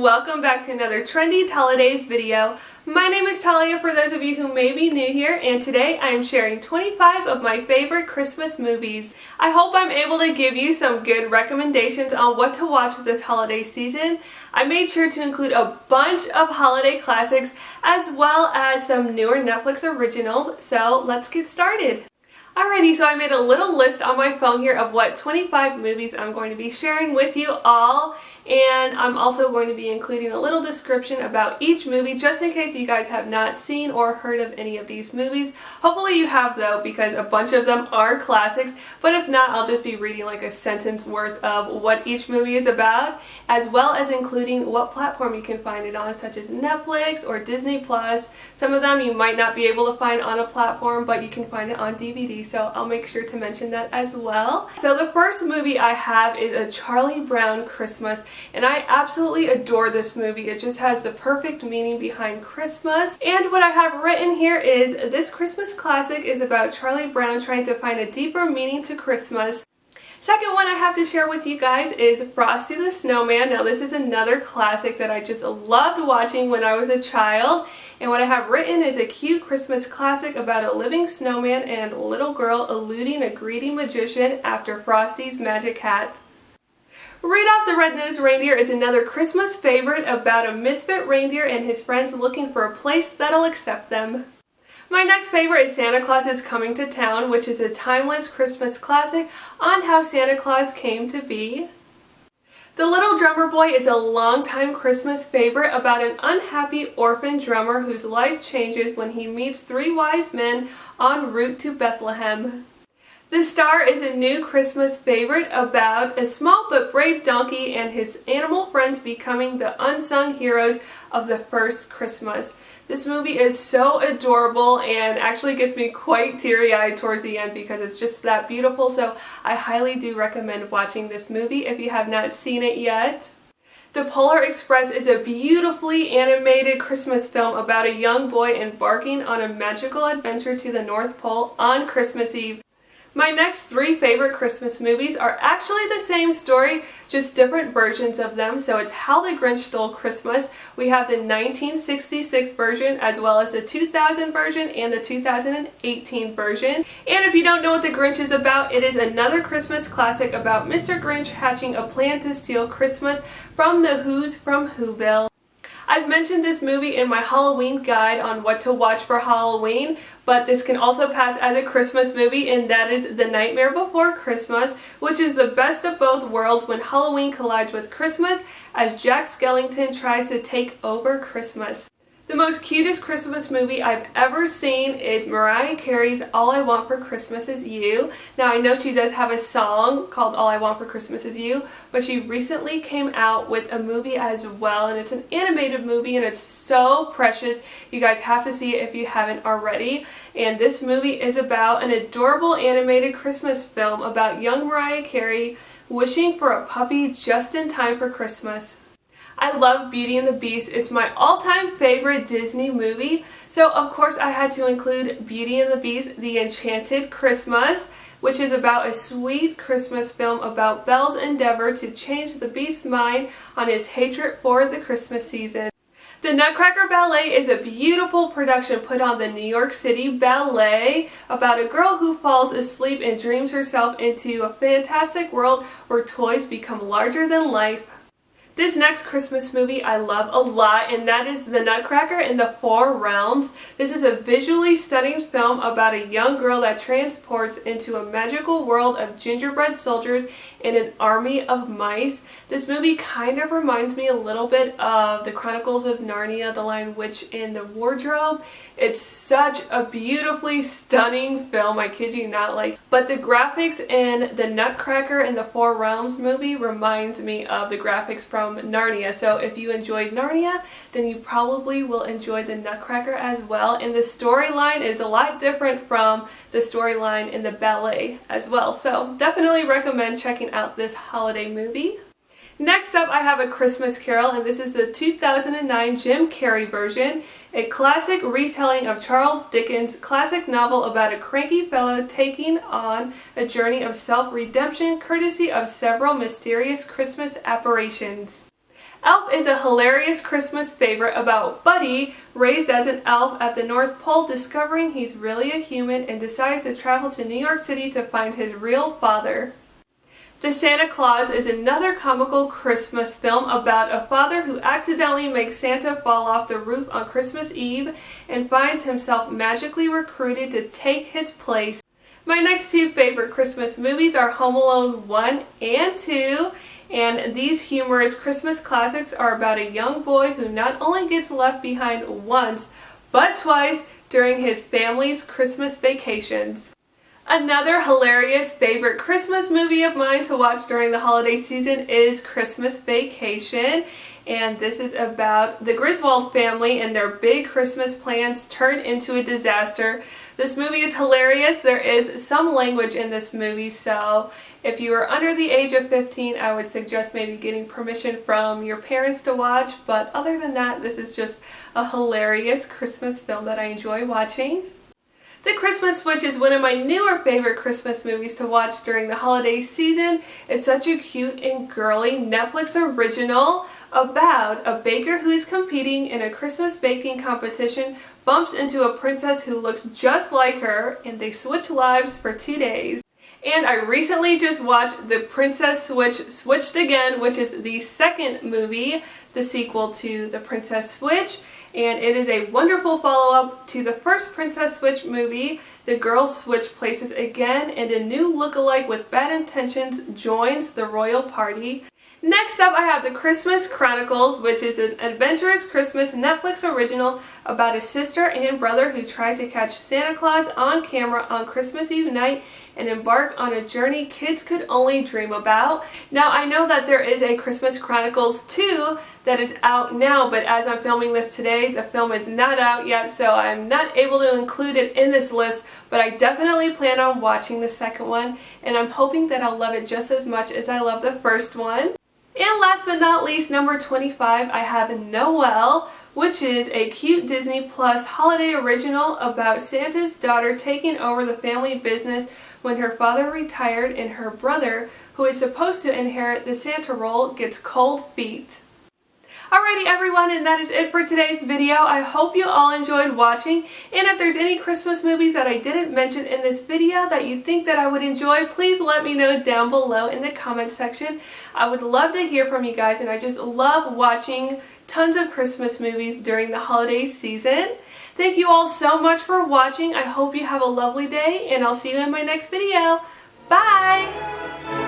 welcome back to another Trendy Talidays video. My name is Talia for those of you who may be new here, and today I am sharing 25 of my favorite Christmas movies. I hope I'm able to give you some good recommendations on what to watch this holiday season. I made sure to include a bunch of holiday classics as well as some newer Netflix originals, so let's get started. Alrighty, so I made a little list on my phone here of what 25 movies I'm going to be sharing with you all, and I'm also going to be including a little description about each movie just in case you guys have not seen or heard of any of these movies. Hopefully you have though, because a bunch of them are classics, but if not, I'll just be reading like a sentence worth of what each movie is about, as well as including what platform you can find it on, such as Netflix or Disney Plus. Some of them you might not be able to find on a platform, but you can find it on DVD, so I'll make sure to mention that as well. So the first movie I have is A Charlie Brown Christmas, and I absolutely adore this movie. It just has the perfect meaning behind Christmas. And what I have written here is this Christmas classic is about Charlie Brown trying to find a deeper meaning to Christmas. Second one I have to share with you guys is Frosty the Snowman. Now this is another classic that I just loved watching when I was a child. And what I have written is a cute Christmas classic about a living snowman and a little girl eluding a greedy magician after Frosty's magic hat. Rudolph the Red-Nosed Reindeer is another Christmas favorite about a misfit reindeer and his friends looking for a place that'll accept them. My next favorite is Santa Claus is Coming to Town, which is a timeless Christmas classic on how Santa Claus came to be. The Little Drummer Boy is a longtime Christmas favorite about an unhappy orphan drummer whose life changes when he meets three wise men en route to Bethlehem. The Star is a new Christmas favorite about a small but brave donkey and his animal friends becoming the unsung heroes of the first Christmas. This movie is so adorable and actually gets me quite teary-eyed towards the end because it's just that beautiful, so I highly do recommend watching this movie if you have not seen it yet. The Polar Express is a beautifully animated Christmas film about a young boy embarking on a magical adventure to the North Pole on Christmas Eve. My next three favorite Christmas movies are actually the same story, just different versions of them. So it's How the Grinch Stole Christmas. We have the 1966 version as well as the 2000 version and the 2018 version. And if you don't know what The Grinch is about, it is another Christmas classic about Mr. Grinch hatching a plan to steal Christmas from the Who's from Whoville. I've mentioned this movie in my Halloween guide on what to watch for Halloween, but this can also pass as a Christmas movie, and that is The Nightmare Before Christmas, which is the best of both worlds when Halloween collides with Christmas as Jack Skellington tries to take over Christmas. The most cutest Christmas movie I've ever seen is Mariah Carey's All I Want for Christmas Is You. Now I know she does have a song called All I Want for Christmas Is You, but she recently came out with a movie as well, and it's an animated movie and it's so precious. You guys have to see it if you haven't already. And this movie is about an adorable animated Christmas film about young Mariah Carey wishing for a puppy just in time for Christmas. I love Beauty and the Beast. It's my all-time favorite Disney movie. So of course I had to include Beauty and the Beast, The Enchanted Christmas, which is about a sweet Christmas film about Belle's endeavor to change the Beast's mind on his hatred for the Christmas season. The Nutcracker Ballet is a beautiful production put on the New York City Ballet about a girl who falls asleep and dreams herself into a fantastic world where toys become larger than life. This next Christmas movie I love a lot, and that is The Nutcracker in the Four Realms. This is a visually stunning film about a young girl that transports into a magical world of gingerbread soldiers and an army of mice. This movie kind of reminds me a little bit of The Chronicles of Narnia, The Lion, Witch, and the Wardrobe. It's such a beautifully stunning film, I kid you not. But the graphics in The Nutcracker in the Four Realms movie reminds me of the graphics from Narnia. So if you enjoyed Narnia, then you probably will enjoy The Nutcracker as well. And the storyline is a lot different from the storyline in the ballet as well. So definitely recommend checking out this holiday movie. Next up, I have A Christmas Carol, and this is the 2009 Jim Carrey version, a classic retelling of Charles Dickens' classic novel about a cranky fellow taking on a journey of self-redemption courtesy of several mysterious Christmas apparitions. Elf is a hilarious Christmas favorite about Buddy, raised as an elf at the North Pole, discovering he's really a human and decides to travel to New York City to find his real father. The Santa Claus is another comical Christmas film about a father who accidentally makes Santa fall off the roof on Christmas Eve and finds himself magically recruited to take his place. My next two favorite Christmas movies are Home Alone 1 and 2, and these humorous Christmas classics are about a young boy who not only gets left behind once, but twice during his family's Christmas vacations. Another hilarious favorite Christmas movie of mine to watch during the holiday season is Christmas Vacation, and this is about the Griswold family and their big Christmas plans turn into a disaster. This movie is hilarious. There is some language in this movie, so if you are under the age of 15, I would suggest maybe getting permission from your parents to watch, but other than that, this is just a hilarious Christmas film that I enjoy watching. The Christmas Switch is one of my newer favorite Christmas movies to watch during the holiday season. It's such a cute and girly Netflix original about a baker who is competing in a Christmas baking competition, bumps into a princess who looks just like her, and they switch lives for 2 days. And I recently just watched The Princess Switch Switched Again, which is the second movie, the sequel to The Princess Switch, and it is a wonderful follow-up to the first Princess Switch movie. The girls switch places again, and a new look-alike with bad intentions joins the royal party. Next up, I have The Christmas Chronicles, which is an adventurous Christmas Netflix original about a sister and brother who try to catch Santa Claus on camera on Christmas Eve night and embark on a journey kids could only dream about. Now, I know that there is a Christmas Chronicles 2 that is out now, but as I'm filming this today, the film is not out yet, so I'm not able to include it in this list, but I definitely plan on watching the second one, and I'm hoping that I'll love it just as much as I love the first one. And last but not least, number 25, I have Noel, which is a cute Disney Plus holiday original about Santa's daughter taking over the family business when her father retired and her brother, who is supposed to inherit the Santa role, gets cold feet. Alrighty everyone, and that is it for today's video. I hope you all enjoyed watching, and if there's any Christmas movies that I didn't mention in this video that you think that I would enjoy, please let me know down below in the comment section. I would love to hear from you guys, and I just love watching tons of Christmas movies during the holiday season. Thank you all so much for watching. I hope you have a lovely day, and I'll see you in my next video. Bye!